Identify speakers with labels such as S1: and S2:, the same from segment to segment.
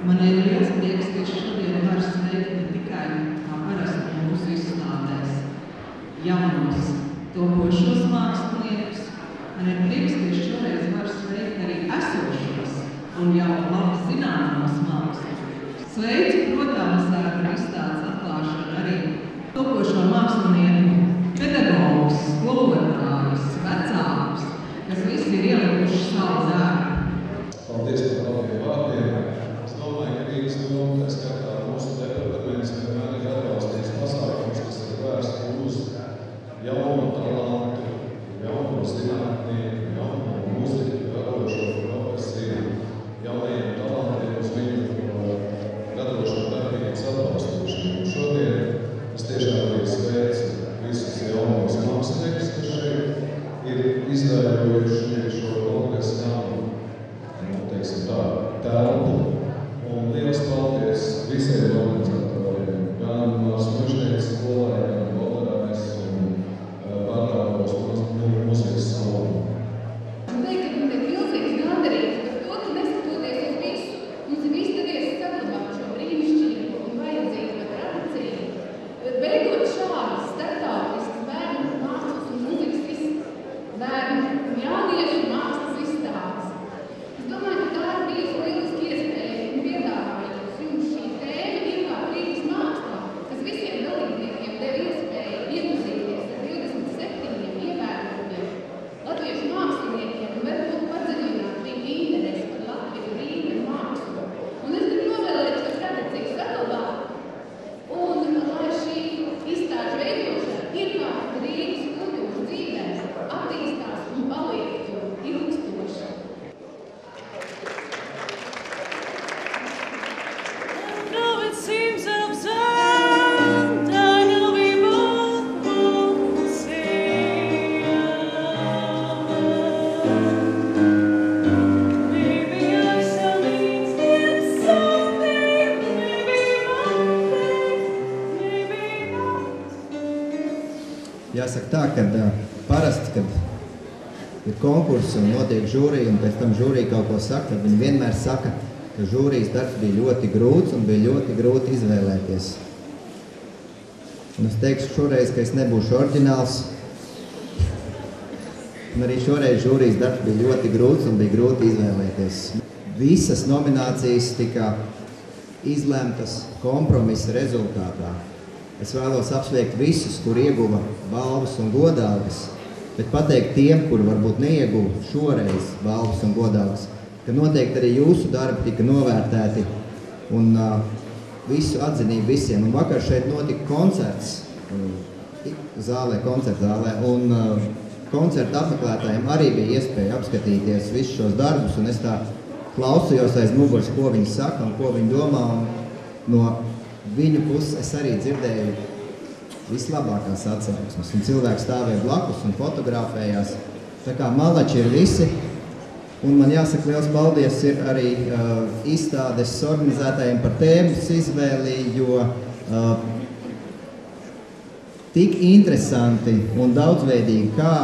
S1: Man ir liels prieks, ka šodien var sveikt ne tikai kā parasti mūsu izstādēs jaunos topošos māksliniekus. Man ir prieks, ka šoreiz var sveikt arī esošos un jau labi zināmos māksliniekus. Sveicu, protams, ar izstādes atklāšanu arī topošo mākslinieku pedagogus, skolotājus, vecākus, kas visi ir ielikuši savu darbu.
S2: Paldies par labiem vārdiem. Es domāju, ka Rīgas doma, tā skatā mūsu departaments, vienmēr ir atbalstījis pasākums, kas ir vērsti uz jaunu talantu, jaunu zinātnieku, jaunu mūziku, radošo profesiju, jaunajiem talantiem uz viņu radošo darbības atbalstošanu. Šodien es tiešām arī sveicu visus jaunos māksliniekus, kas šeit ir izveidojuši šo kongresu namu, teiksim tā, telpu. Un liels paldies visiem organizatoriem, gan Smužnieku skolai, gan Bolderājas un Pārdāvos mūzikas skolai.
S3: Man ir milzīgs gandarījums par to, ka neskatoties uz visu, mums ir izdevies saglabāt šo brīnišķīgo un vajadzīgo tradīciju, veidot šādas starptautiskas bērnu mākslas un mūzikas bērnu un jauniešu mākslas izstādes. Es domāju, ka tā ir bijusi lieliski iespēja un piedāvājums jums šī tēma ir kā Rīgas mākslā, kas visiem dalībniekiem deva iespēju iepazīties ar 27 ievērojumiem latviešu māksliniekiem un varbūt padziļināt viņu interesi par Latviju, Rīgu un mākslu. Un es gribu novēlēt šo tradīciju saglabāt un lai šī izstāžu veidošana ienāktu Rīgas kultūras dzīvē, attīstās un paliektu ilgstoši.
S4: Jāsaka tā, ka parasti, kad ir konkursi un notiek žūrija, un pēc tam žūrija kaut ko saka, tad viņi vienmēr saka, ka žūrijas darbs bija ļoti grūts un bija ļoti grūti izvēlēties. Un es teikšu šoreiz, ka es nebūšu oriģināls. Un arī šoreiz žūrijas darbs bija ļoti grūts un bija grūti izvēlēties. Visas nominācijas tika izlemtas kompromisa rezultātā. Es vēlos apsveikt visus, kur ieguva balvas un godalgas, bet pateikt tiem, kur varbūt neieguva šoreiz balvas un godalgas, ka noteikti arī jūsu darbi tika novērtēti un visu atzinību visiem. Un vakar šeit notika koncerts zālē, koncertzālē, un koncerta apmeklētājiem arī bija iespēja apskatīties visus šos darbus, un es tā klausījos aiz muguras, ko viņi saka un ko viņi domā, un no viņu puses es arī dzirdēju vislabākās atsauksmes, un cilvēki stāvēja blakus un fotografējās. Tā kā malači ir visi, un man jāsaka liels paldies ir arī izstādes organizētājiem par tēmas izvēli, jo tik interesanti un daudzveidīgi, kā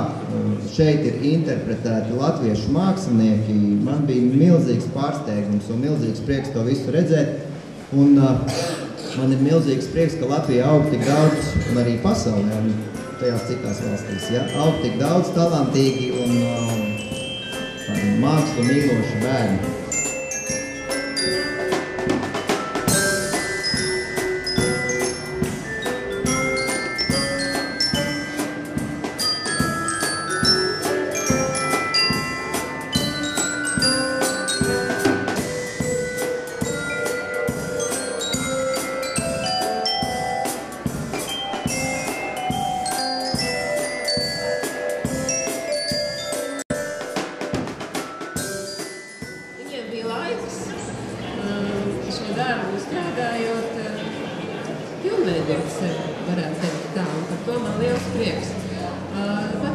S4: šeit ir interpretēti latviešu mākslinieki, man bija milzīgs pārsteigums un milzīgs prieks to visu redzēt. Un man ir milzīgs prieks, ka Latvijā aug tik daudz, un arī pasaulē, un tajās citās valstīs, ja, aug tik daudz talantīgi un mākslu mīloši bērni.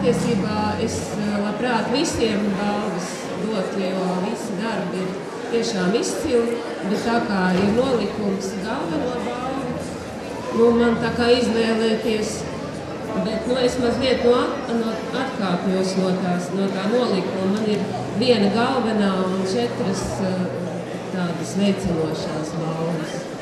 S5: Patiesībā es labprāt visiem balvas dotu, jo visi darbi ir tiešām izcili, bet tā kā ir nolikums galveno balvu, man tā kā izvēlēties, bet es mazliet atkāpjos no tā nolikuma. Man ir viena galvenā un 4 tādas veicinošās balvas.